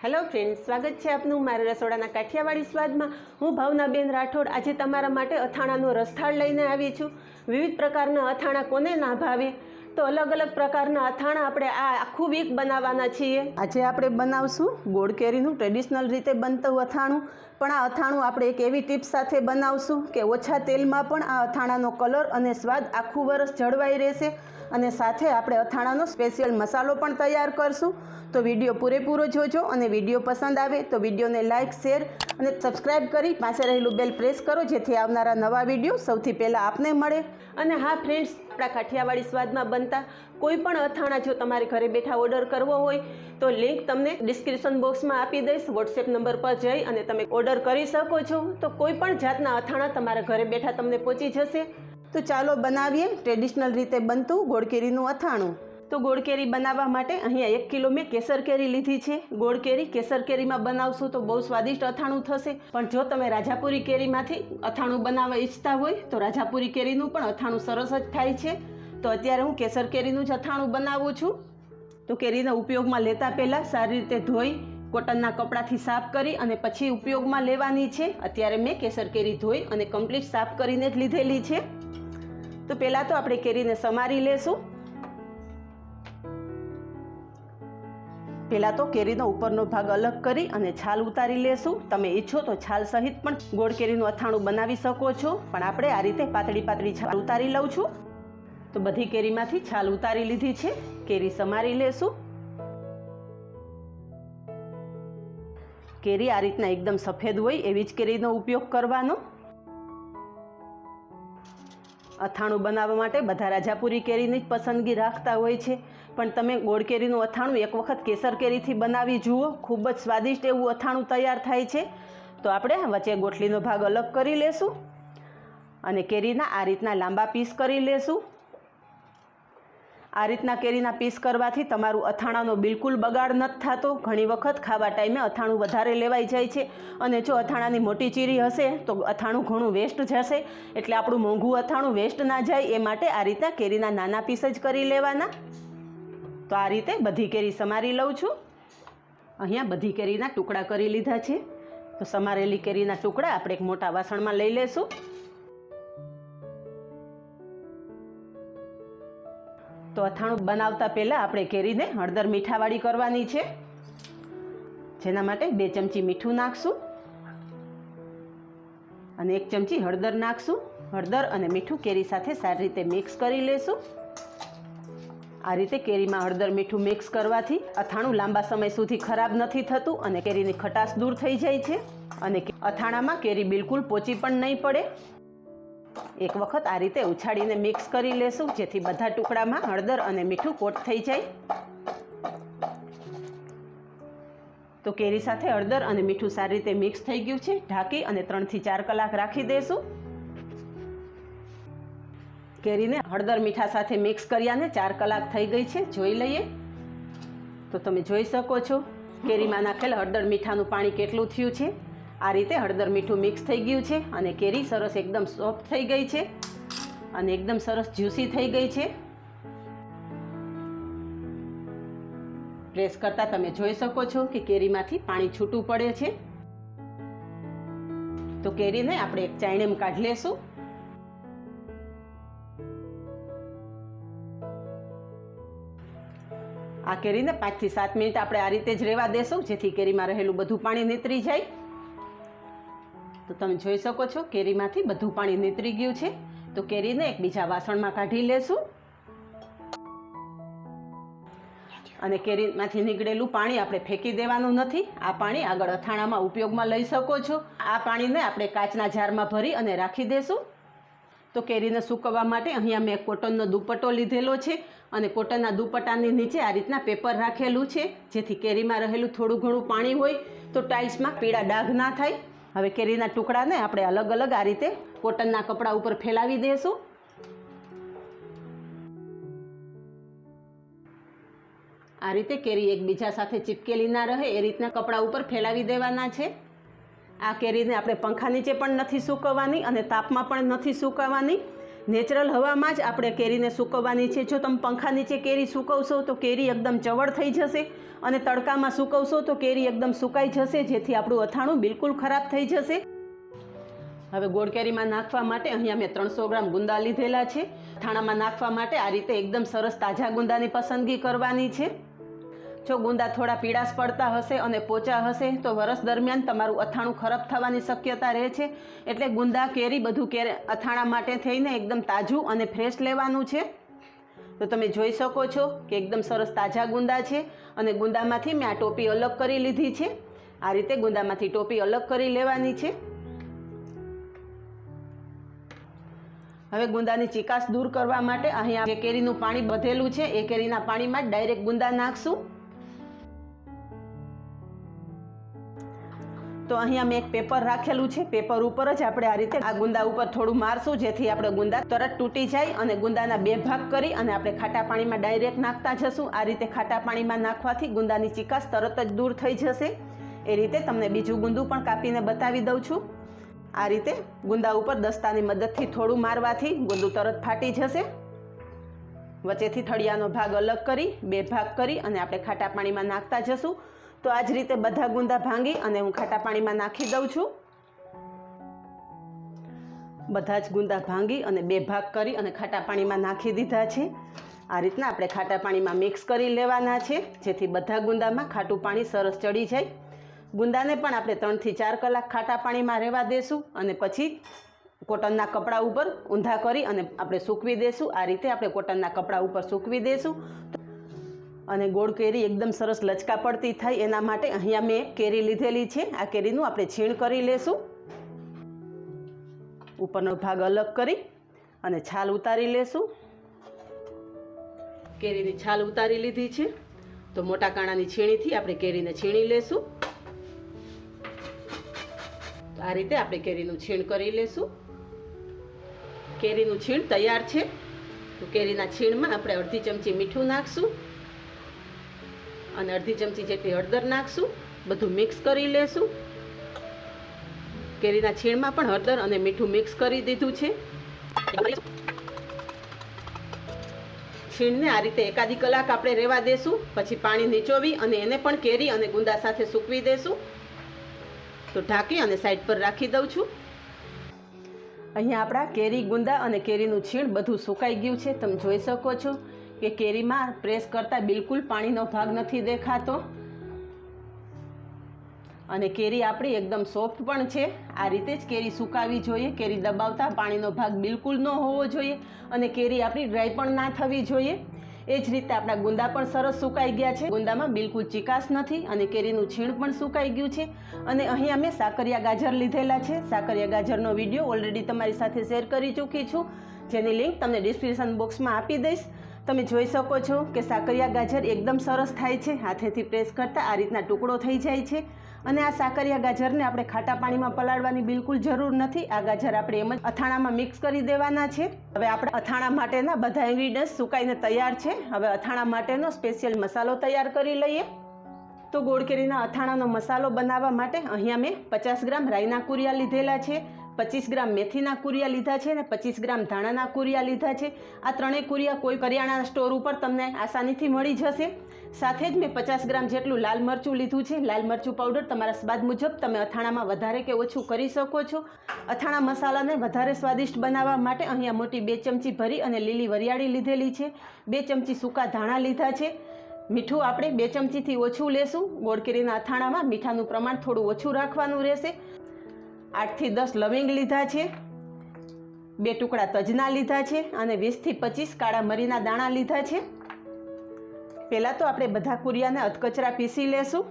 Hello friends, સ્વાગત છે આપનું મારા રસોડાના કાઠિયાવાડી સ્વાદમાં। હું ભાવનાબેન રાઠોડ આજે તમારા માટે અથાણાનો રસથાળ લઈને આવી છું। વિવિધ પ્રકારના અથાણા કોને ના ભાવે, તો અલગ અલગ પ્રકારના અથાણા આપણે આ આખું વીક બનાવવાના છીએ। આજે આપણે બનાવશું ગોળ કેરીનું ટ્રેડિશનલ રીતે બનતું અથાણું, પણ આ અથાણું આપણે એક એવી ટિપ્સ સાથે બનાવશું કે ઓછા તેલમાં પણ આ અથાણાનો કલર અને સ્વાદ આખું વરસ જળવાઈ રહેશે, અને સાથે આપણે અથાણાનો સ્પેશિયલ મસાલો પણ તૈયાર કરશું। તો વિડીયો પૂરેપૂરો જોજો, અને વિડીયો પસંદ આવે તો વિડીયોને લાઇક, શેર અને સબસ્ક્રાઈબ કરી પાસે રહેલું બેલ પ્રેસ કરો, જેથી આવનારા નવા વિડીયો સૌથી પહેલાં આપને મળે। અને હા ફ્રેન્ડ્સ, આપણા કાઠિયાવાડી સ્વાદમાં બનતા કોઈ પણ અથાણા જો તમારે ઘરે બેઠા ઓર્ડર કરવો હોય તો લિંક તમને ડિસ્ક્રિપ્શન બોક્સમાં આપી દઈશ। વોટ્સએપ નંબર પર જઈ અને તમે ઓર્ડર કરી શકો છો, તો કોઈ પણ જાતના અથાણા તમારા ઘરે બેઠા તમને પહોંચી જશે। તો ચાલો બનાવીએ ટ્રેડિશનલ રીતે બનતું ગોળ કેરીનું અથાણું। તો ગોળ કેરી બનાવવા માટે અહીંયા 1 કિલો મેં કેસર કેરી લીધી છે। ગોળ કેરી કેસર કેરીમાં બનાવશું તો બહુ સ્વાદિષ્ટ અથાણું થશે, પણ જો તમે રાજાપુરી કેરીમાંથી અથાણું બનાવવા ઈચ્છતા હોય તો રાજાપુરી કેરીનું પણ અથાણું સરસ જ થાય છે। તો અત્યારે હું કેસર કેરીનું જ અથાણું બનાવું છું। તો કેરીના ઉપયોગમાં લેતા પહેલાં સારી રીતે ધોઈ કોટનના કપડાથી સાફ કરી અને પછી ઉપયોગમાં લેવાની છે। અત્યારે મેં કેસર કેરી ધોઈ અને કમ્પ્લીટ સાફ કરીને જ લીધેલી છે। તો પહેલાં તો આપણે કેરીને સમારી લેશું। પહેલાં તો કેરીનો ઉપરનો ભાગ અલગ કરી અને છાલ ઉતારી લેશું। તમે ઈચ્છો તો છાલ સહિત પણ ગોળ કેરીનું અથાણું બનાવી શકો છો, પણ આપણે આ રીતે પાતળી પાતળી છાલ ઉતારી લઉં છું। તો બધી કેરીમાંથી છાલ ઉતારી લીધી છે। કેરી સમારી લેશું। કેરી આ રીતના એકદમ સફેદ હોય એવી જ કેરીનો ઉપયોગ કરવાનો। અથાણું બનાવવા માટે બધા રાજાપુરી કેરીની જ પસંદગી રાખતા હોય છે, પણ તમે ગોળ કેરીનું અથાણું એક વખત કેસર કેરીથી બનાવી જુઓ, ખૂબ જ સ્વાદિષ્ટ એવું અથાણું તૈયાર થાય છે। તો આપણે વચ્ચે ગોટલીનો ભાગ અલગ કરી લેશું અને કેરીના આ રીતના લાંબા પીસ કરી લેશું। આ રીતના કેરીના પીસ કરવાથી તમારું અથાણાનો બિલકુલ બગાડ નથી થતો। ઘણી વખત ખાવા ટાઈમે અથાણું વધારે લેવાઈ જાય છે, અને જો અથાણાની મોટી ચીરી હશે તો અથાણું ઘણું વેસ્ટ જશે, એટલે આપણું મોંઘું અથાણું વેસ્ટ ના જાય એ માટે આ રીતના કેરીના નાના પીસ જ કરી લેવાના। તો આ રીતે બધી કેરી સમારી લઉં છું। અહીંયા બધી કેરીના ટુકડા કરી લીધા છે। તો સમારેલી કેરીના ટુકડા આપણે એક મોટા વાસણમાં લઈ લેશું। તો અથાણું બનાવતા પહેલાં આપણે કેરીને હળદર મીઠાવાળી કરવાની છે, જેના માટે 2 ચમચી મીઠું નાખશું અને 1 ચમચી હળદર નાખશું। હળદર અને મીઠું કેરી સાથે સારી રીતે મિક્સ કરી લેશું। આ રીતે કેરીમાં હળદર મીઠું મિક્સ કરવાથી અથાણું લાંબા સમય સુધી ખરાબ નથી થતું અને કેરીની ખટાશ દૂર થઈ જાય છે, અને અથાણામાં કેરી બિલકુલ પોચી પણ નહીં પડે। એક વખત આ રીતે ઉછાળીને મિક્સ કરી લેશું, જેથી બધા ટુકડામાં હળદર અને મીઠું કોટ થઈ જાય। તો કેરી સાથે હળદર અને મીઠું સારી રીતે મિક્સ થઈ ગયું છે। ઢાંકી અને 3 થી 4 કલાક રાખી દેશું। કેરીને હળદર મીઠા સાથે મિક્સ કર્યાને 4 કલાક થઈ ગઈ છે, જોઈ લઈએ। તો તમે જોઈ શકો છો કેરીમાં નાખેલ હળદર મીઠાનું પાણી કેટલું થયું છે। આ રીતે હળદર મીઠું મિક્સ થઈ ગયું છે અને કેરી સરસ એકદમ સોફ્ટ થઈ ગઈ છે અને એકદમ સરસ જ્યુસી થઈ ગઈ છે। પ્રેસ કરતાં તમે જોઈ શકો છો કે કેરીમાંથી પાણી છૂટું પડે છે। તો કેરીને આપણે એક ચાયણીમાં કાઢી લેશું। આ કેરીને 5 થી 7 મિનિટ આપણે આ રીતે જ રહેવા દેશું, જેથી કેરીમાં રહેલું બધું પાણી નીતરી જાય। તો તમે જોઈ શકો છો કેરીમાંથી બધું પાણી નીતરી ગયું છે। તો કેરીને એક બીજા વાસણમાં કાઢી લેશું અને કેરીમાંથી નીકળેલું પાણી આપણે ફેંકી દેવાનું નથી। આ પાણી આગળ અથાણામાં ઉપયોગમાં લઈ શકો છો। આ પાણીને આપણે કાચના જારમાં ભરી અને રાખી દેશું। તો કેરીને સૂકવવા માટે અહીંયા મેં કોટનનો દુપટ્ટો લીધેલો છે, અને કોટનના દુપટ્ટાની નીચે આ રીતના પેપર રાખેલું છે, જેથી કેરીમાં રહેલું થોડું ઘણું પાણી હોય તો ટાઇલ્સમાં પીળા ડાઘ ના થાય। હવે કેરીના ટુકડાને આપણે અલગ અલગ આ રીતે કોટનના કપડા ઉપર ફેલાવી દઈશું। આ રીતે કેરી એકબીજા સાથે ચીપકેલી ના રહે એ રીતના કપડા ઉપર ફેલાવી દેવાના છે। આ કેરીને આપણે પંખા નીચે પણ નથી સૂકવવાની અને તાપમાં પણ નથી સૂકવવાની। નેચરલ હવામાં જ આપણે કેરીને સૂકવવાની છે. જો તમે પંખા નીચે કેરી સૂકવશો તો કેરી એકદમ ચવડ થઈ જશે અને તડકામાં સૂકવશો તો કેરી એકદમ સુકાઈ જશે, જેથી આપણું અથાણું બિલકુલ ખરાબ થઈ જશે. હવે ગોળ કેરીમાં નાખવા માટે અહીંયા મેં 300 ગ્રામ ગુંદા લીધેલા છે. અથાણામાં નાખવા માટે આ રીતે એકદમ સરસ તાજા ગુંદાની પસંદગી કરવાની છે. જો ગુંદા થોડા પીળાશ પડતા હશે અને પોચા હશે તો વરસ દરમિયાન તમારું અથાણું ખરાબ થવાની શક્યતા રહે છે. એટલે ગુંદા કેરી બધું અથાણા માટે થઈને એકદમ તાજું અને ફ્રેશ લેવાનું છે. તો તમે જોઈ શકો છો કે એકદમ સરસ તાજા ગુંદા છે અને ગુંદામાંથી મેં આ ટોપી અલગ કરી લીધી છે. આ રીતે ગુંદામાંથી ટોપી અલગ કરી લેવાની છે. હવે ગુંદાની ચીકાશ દૂર કરવા માટે અહીંયા જે કેરીનું પાણી વધેલું છે એ કેરીના પાણીમાં ડાયરેક્ટ ગુંદા નાખશું. તો અહીંયા મેં એક પેપર રાખેલું છે. પેપર ઉપર જ આપણે આ રીતે આ ગુંદા ઉપર થોડું મારશું, જેથી આપણે ગુંદા તરત તૂટી જાય અને ગુંદાના 2 ભાગ કરી અને આપણે ખાટા પાણીમાં ડાયરેક્ટ નાખતા જશું. આ રીતે ખાટા પાણીમાં નાખવાથી ગુંદાની ચીકાશ તરત જ દૂર થઈ જશે. એ રીતે તમને બીજું ગુંદું પણ કાપીને બતાવી દઉં છું. આ રીતે ગુંદા ઉપર દસ્તાની મદદથી થોડું મારવાથી ગુંદું તરત ફાટી જશે. વચ્ચેથી થળિયાનો ભાગ અલગ કરી 2 ભાગ કરી અને આપણે ખાટા પાણીમાં નાખતા જશું. તો આ જ રીતે બધા ગુંદા ભાંગી અને હું ખાટા પાણીમાં નાખી દઉં છું. બધા જ ગુંદા ભાંગી અને 2 ભાગ કરી અને ખાટા પાણીમાં નાખી દીધા છે. આ રીતના આપણે ખાટા પાણીમાં મિક્સ કરી લેવાના છે, જેથી બધા ગુંદામાં ખાટું પાણી સરસ ચડી જાય. ગુંદાને પણ આપણે 3 થી 4 કલાક ખાટા પાણીમાં રહેવા દેશું અને પછી કોટનના કપડા ઉપર ઊંધા કરી અને આપણે સૂકવી દેશું. આ રીતે આપણે કોટનના કપડા ઉપર સૂકવી દેશું. અને ગોળ કેરી એકદમ સરસ લચકા પડતી થાય એના માટે અહીંયા મેં કેરી લીધેલી છે. આ કેરીનું આપણે છીણ કરી લેશું. ઉપરનો ભાગ અલગ કરી અને છાલ ઉતારી લેશું. કેરીની છાલ ઉતારી લીધી છે. તો મોટા કાણાની છીણીથી આપણે કેરીને છીણી લેશું. આ રીતે આપણે કેરીનું છીણ કરી લેશું. કેરીનું છીણ તૈયાર છે. તો કેરીના છીણમાં આપણે અડધી ચમચી મીઠું નાખશું અને અડધી ચમચી જેટલી હળદર નાખશું. બધું મિક્સ કરી લેશું. કેરીના છીણમાં પણ હળદર અને મીઠું મિક્સ કરી દીધું છે. છીણને આ રીતે એકાદી કલાક આપણે રહેવા દેશું. પછી પાણી નીચોવી અને એને પણ કેરી અને ગુંદા સાથે સૂકવી દેશું. તો ઢાંકી અને સાઈડ પર રાખી દઉં છું. અહીંયા આપણા કેરી, ગુંદા અને કેરીનું છીણ બધું સુકાઈ ગયું છે. તમે જોઈ શકો છો કે કેરીમાં પ્રેસ કરતાં બિલકુલ પાણીનો ભાગ નથી દેખાતો અને કેરી આપણી એકદમ સોફ્ટ પણ છે. આ રીતે જ કેરી સુકાવી જોઈએ. કેરી દબાવતા પાણીનો ભાગ બિલકુલ ન હોવો જોઈએ અને કેરી આપણી ડ્રાય પણ ના થવી જોઈએ. એ જ રીતે આપણા ગુંદા પણ સરસ સુકાઈ ગયા છે. ગુંદામાં બિલકુલ ચીકાશ નથી અને કેરીનું છીણ પણ સુકાઈ ગયું છે. અને અહીં અમે સાકરિયા ગાજર લીધેલા છે. સાકરિયા ગાજરનો વિડીયો ઓલરેડી તમારી સાથે શેર કરી ચૂકી છું, જેની લિંક તમને ડિસ્ક્રિપ્શન બોક્સમાં આપી દઈશ. તમે જોઈ શકો છો કે સાકરિયા ગાજર એકદમ સરસ થાય છે. હાથેથી પ્રેસ કરતાં આ રીતના ટુકડો થઈ જાય છે. અને આ સાકરિયા ગાજરને આપણે ખાટા પાણીમાં પલાળવાની બિલકુલ જરૂર નથી. આ ગાજર આપણે એમ જ અથાણામાં મિક્સ કરી દેવાના છે. હવે આપણે અથાણા માટેના બધા ઇન્ગ્રીડિયન્ટ્સ સુકાઈને તૈયાર છે. હવે અથાણા માટેનો સ્પેશિયલ મસાલો તૈયાર કરી લઈએ. તો ગોળ કેરીના અથાણાનો મસાલો બનાવવા માટે અહીંયા મેં 50 ગ્રામ રાઈના કુરિયા લીધેલા છે, 25 ગ્રામ મેથીના કુરિયા લીધા છે અને 25 ગ્રામ ધાણાના કુરિયા લીધા છે. આ ત્રણેય કુરિયા કોઈ કરિયાણા સ્ટોર ઉપર તમને આસાનીથી મળી જશે. સાથે જ મેં 50 ગ્રામ જેટલું લાલ મરચું લીધું છે. લાલ મરચું પાવડર તમારા સ્વાદ મુજબ તમે અથાણામાં વધારે કે ઓછું કરી શકો છો. અથાણા મસાલાને વધારે સ્વાદિષ્ટ બનાવવા માટે અહીંયા મોટી 2 ચમચી ભરી અને લીલી વરિયાળી લીધેલી છે. 2 ચમચી સૂકા ધાણા લીધા છે. મીઠું આપણે 2 ચમચીથી ઓછું લેશું. ગોળ કેરીના અથાણામાં મીઠાનું પ્રમાણ થોડું ઓછું રાખવાનું રહેશે. 8 થી 10 લવિંગ લીધા છે. 2 ટુકડા તજના લીધા છે અને 20 થી 25 કાળા મરીના દાણા લીધા છે. પહેલાં તો આપણે બધા કુરિયાને અધકચરા પીસી લેશું.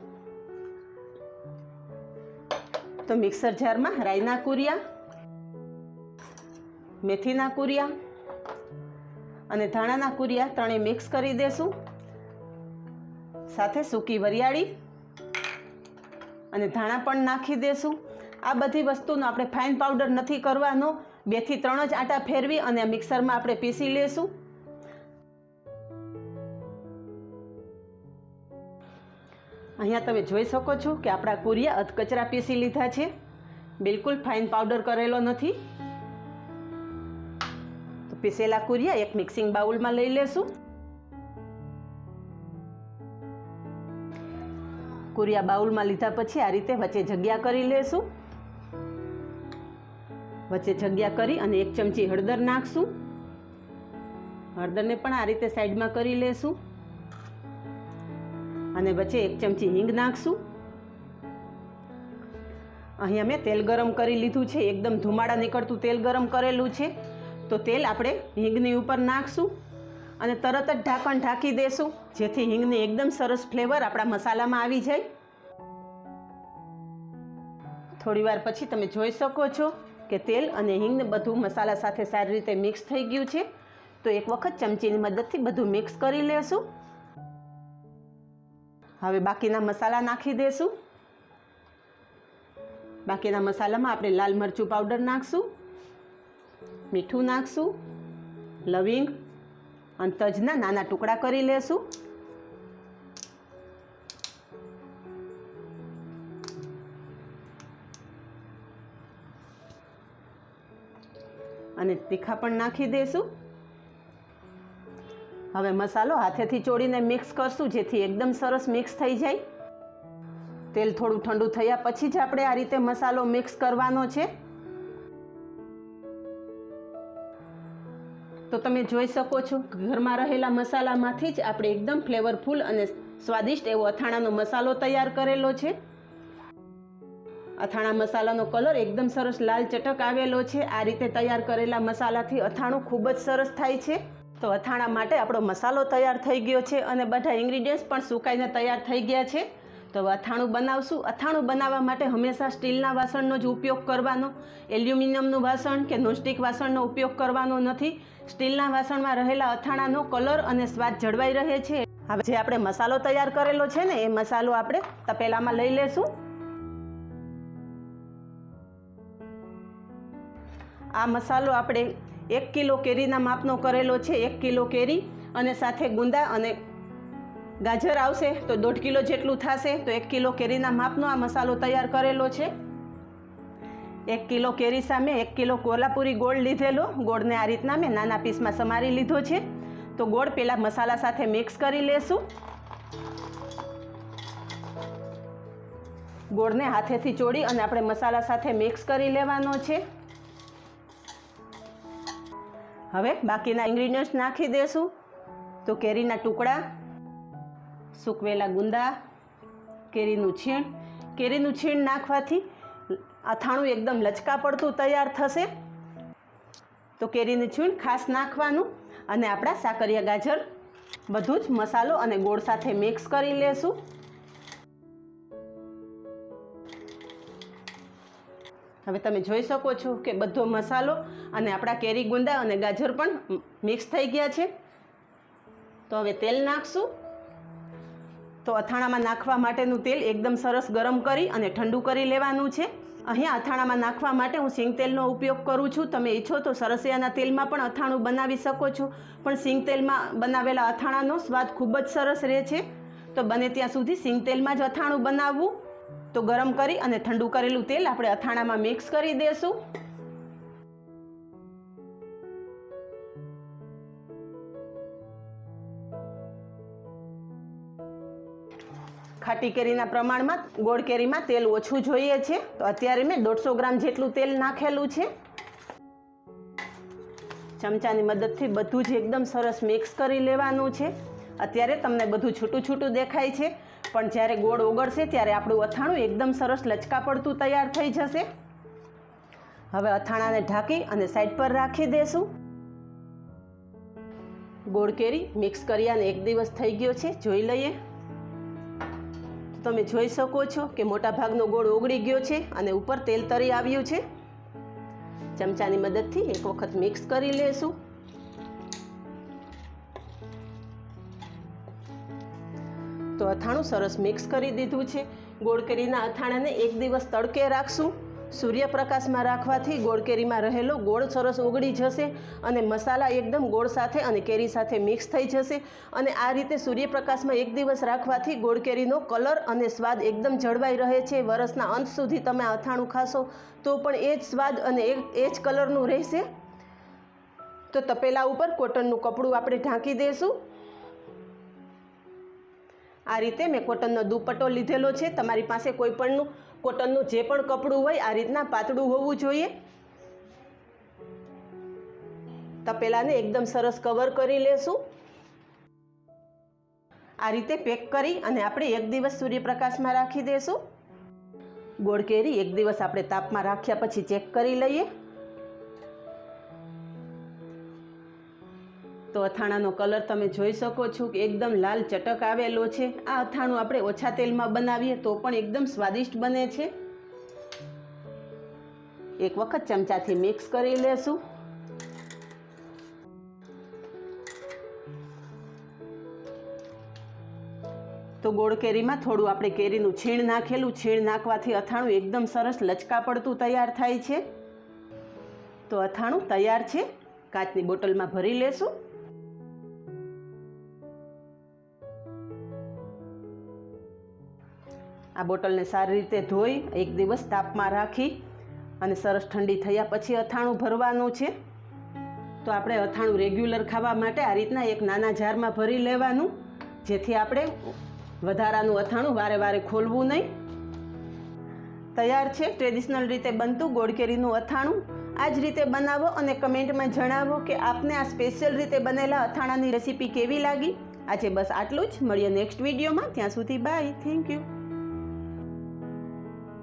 તો મિક્સર જારમાં રાઈના કુરિયા, મેથીના કુરિયા અને ધાણાના કુરિયા ત્રણેય મિક્સ કરી દેશું. સાથે સૂકી વરિયાળી અને ધાણા પણ નાખી દેશું. આ બધી વસ્તુનો આપણે ફાઇન પાવડર નથી કરવાનો. 2 થી 3 જ આટા ફેરવી અને મિક્સરમાં આપણે પીસી લેશું. અહીંયા તમે જોઈ શકો છો કે આપણા કુરિયા અધકચરા પીસી લીધા છે. બિલકુલ ફાઇન પાવડર કરેલો નથી. તો પીસેલા કુરિયા એક મિક્સિંગ બાઉલમાં લઈ લેશું. કુરિયા બાઉલમાં લીધા પછી આ રીતે વચ્ચે જગ્યા કરી લેશું. વચ્ચે જગ્યા કરી અને 1 ચમચી હળદર નાખશું. હળદરને પણ આ રીતે સાઈડમાં કરી લેશું અને વચ્ચે 1 ચમચી હિંગ નાખશું. અહીંયા મેં તેલ ગરમ કરી લીધું છે, એકદમ ધુમાડા નીકળતું તેલ ગરમ કરેલું છે. તો તેલ આપણે હિંગની ઉપર નાખશું અને તરત જ ઢાંકણ ઢાંકી દેશું, જેથી હિંગની એકદમ સરસ ફ્લેવર આપણા મસાલામાં આવી જાય. થોડી વાર પછી તમે જોઈ શકો છો કે તેલ અને હિંગ બધું મસાલા સાથે સારી રીતે મિક્સ થઈ ગયું છે. તો એક વખત ચમચીની મદદથી બધું મિક્સ કરી લેશું. હવે બાકીના મસાલા નાખી દેશું. બાકીના મસાલામાં આપણે લાલ મરચું પાવડર નાખશું, મીઠું નાખશું, લવિંગ અને તજના નાના ટુકડા કરી લેશું. અને તીખા પણ નાખી દઈશું. હવે મસાલો હાથેથી ચોળીને મિક્સ કરશું, જેથી એકદમ સરસ મિક્સ થઈ જાય. તેલ થોડું ઠંડુ થયા પછી જ આપણે આ રીતે મસાલો મિક્સ કરવાનો છે. તો તમે જોઈ શકો છો ઘરમાં રહેલા મસાલામાંથી જ આપણે એકદમ ફ્લેવરફુલ અને સ્વાદિષ્ટ એવો અથાણાનો મસાલો તૈયાર કરેલો છે. અથાણા મસાલાનો કલર એકદમ સરસ લાલ ચટક આવેલો છે. આ રીતે તૈયાર કરેલા મસાલાથી અથાણું ખૂબ જ સરસ થાય છે. તો અથાણા માટે આપણો મસાલો તૈયાર થઈ ગયો છે અને બધા ઇન્ગ્રીડિયન્ટ્સ પણ સુકાઈને તૈયાર થઈ ગયા છે. તો અથાણું બનાવશું. અથાણું બનાવવા માટે હંમેશા સ્ટીલના વાસણનો જ ઉપયોગ કરવાનો. એલ્યુમિનિયમનું વાસણ કે નોનસ્ટિક વાસણનો ઉપયોગ કરવાનો નથી. સ્ટીલના વાસણમાં રહેલા અથાણાનો કલર અને સ્વાદ જળવાઈ રહે છે. હવે જે આપણે મસાલો તૈયાર કરેલો છે ને એ મસાલો આપણે તપેલામાં લઈ લેશું. આ મસાલો આપણે 1 કિલો કેરીના માપનો કરેલો છે. 1 કિલો કેરી અને સાથે ગુંદા અને ગાજર આવશે તો 1.5 કિલો જેટલું થશે. તો 1 કિલો કેરીના માપનો આ મસાલો તૈયાર કરેલો છે. 1 કિલો કેરી સામે 1 કિલો કોલ્હાપુરી ગોળ લીધેલો. ગોળને આ રીતના મેં નાના પીસમાં સમારી લીધો છે. તો ગોળ પેલા મસાલા સાથે મિક્સ કરી લેશું. ગોળને હાથેથી ચોળી અને આપણે મસાલા સાથે મિક્સ કરી લેવાનો છે. હવે બાકીના ઇન્ગ્રીડિયન્ટ્સ નાખી દેશું. તો કેરીના ટુકડા, સૂકવેલા ગુંદા, કેરીનું છીણ. કેરીનું છીણ નાખવાથી અથાણું એકદમ લચકા પડતું તૈયાર થશે. તો કેરીનું છીણ ખાસ નાખવાનું અને આપણા સાકરિયા ગાજર બધું જ મસાલો અને ગોળ સાથે મિક્સ કરી લેશું. હવે તમે જોઈ શકો છો કે બધો મસાલો અને આપણા કેરી ગુંદા અને ગાજર પણ મિક્સ થઈ ગયા છે. તો હવે તેલ નાખશું. તો અથાણામાં નાખવા માટેનું તેલ એકદમ સરસ ગરમ કરી અને ઠંડુ કરી લેવાનું છે. અહીંયા અથાણામાં નાખવા માટે હું સિંગ તેલનો ઉપયોગ કરું છું. તમે ઈચ્છો તો સરસિયાના તેલમાં પણ અથાણું બનાવી શકો છો, પણ સિંગ તેલમાં બનાવેલા અથાણાનો સ્વાદ ખૂબ જ સરસ રહે છે. તો બને ત્યાં સુધી સિંગ તેલમાં જ અથાણું બનાવવું. તો ગરમ કરી અને ઠંડુ કરેલું તેલ આપણે અથાણામાં મિક્સ કરી દઈશું. ખાટી કેરીના પ્રમાણમાં ગોળ કેરીમાં તેલ ઓછું જોઈએ છે. તો અત્યારે મેં 150 ગ્રામ જેટલું તેલ નાખેલું છે. ચમચાની મદદથી બધું જ એકદમ સરસ મિક્સ કરી લેવાનું છે. અત્યારે તમને બધું છૂટું છૂટું દેખાય છે, પણ જ્યારે ગોળ ઓગળશે ત્યારે આપણું અથાણું એકદમ સરસ લચકા પડતું તૈયાર થઈ જશે. હવે અથાણાને ઢાંકી અને સાઈડ પર રાખી દેશું. ગોળ કેરી મિક્સ કર્યાને 1 દિવસ થઈ ગયો છે. જોઈ લઈએ. તમે જોઈ શકો છો કે મોટા ભાગનો ગોળ ઓગળી ગયો છે અને ઉપર તેલ તરી આવ્યું છે. ચમચાની મદદથી એક વખત મિક્સ કરી લેશું. તો અથાણું સરસ મિક્સ કરી દીધું છે. ગોળ કેરીના અથાણાને 1 દિવસ તડકે રાખશું. સૂર્યપ્રકાશમાં રાખવાથી ગોળ કેરીમાં રહેલો ગોળ સરસ ઓગળી જશે અને મસાલા એકદમ ગોળ સાથે અને કેરી સાથે મિક્સ થઈ જશે. અને આ રીતે સૂર્યપ્રકાશમાં 1 દિવસ રાખવાથી ગોળ કેરીનો કલર અને સ્વાદ એકદમ જળવાઈ રહે છે. વરસના અંત સુધી તમે અથાણું ખાશો તો પણ એ જ સ્વાદ અને એ જ કલરનું રહેશે. તો તપેલા ઉપર કોટનનું કપડું આપણે ઢાંકી દઈશું। આ રીતે મેં કોટનનો દુપટ્ટો લીધેલો છે। તમારી પાસે કોઈ પણનું કોટનનું જે પણ કપડું હોય આ રીતના પાતળું હોવું જોઈએ। તપેલાને એકદમ સરસ કવર કરી લેશું। આ રીતે પેક કરી અને આપણે એક દિવસ સૂર્યપ્રકાશમાં રાખી દઈશું। ગોળ કેરી એક દિવસ આપણે તાપમાં રાખ્યા પછી ચેક કરી લઈએ। તો અથાણાનો કલર તમે જોઈ શકો છો કે એકદમ લાલ ચટક આવેલો છે। આ અથાણું આપણે ઓછા તેલમાં બનાવીએ તો પણ એકદમ સ્વાદિષ્ટ બને છે। એક વખત ચમચાથી મિક્સ કરી લેશું। તો ગોળ કેરીમાં થોડું આપણે કેરીનું છીણ નાખેલું। છીણ નાખવાથી અથાણું એકદમ સરસ લચકા પડતું તૈયાર થાય છે। તો અથાણું તૈયાર છે। કાચની બોટલમાં ભરી લેશું। આ બોટલને સારી રીતે ધોઈ એક દિવસ તાપમાં રાખી અને સરસ ઠંડી થયા પછી અથાણું ભરવાનું છે। તો આપણે અથાણું રેગ્યુલર ખાવા માટે આ રીતના એક નાના જારમાં ભરી લેવાનું, જેથી આપણે વધારાનું અથાણું વારે વારે ખોલવું નહીં। તૈયાર છે ટ્રેડિશનલ રીતે બનતું ગોળ કેરીનું અથાણું। આ જ રીતે બનાવો અને કમેન્ટમાં જણાવો કે આપને આ સ્પેશિયલ રીતે બનેલા અથાણાની રેસીપી કેવી લાગી। આજે બસ આટલું જ। મળીએ નેક્સ્ટ વિડીયોમાં। ત્યાં સુધી બાય, થેન્ક યુ।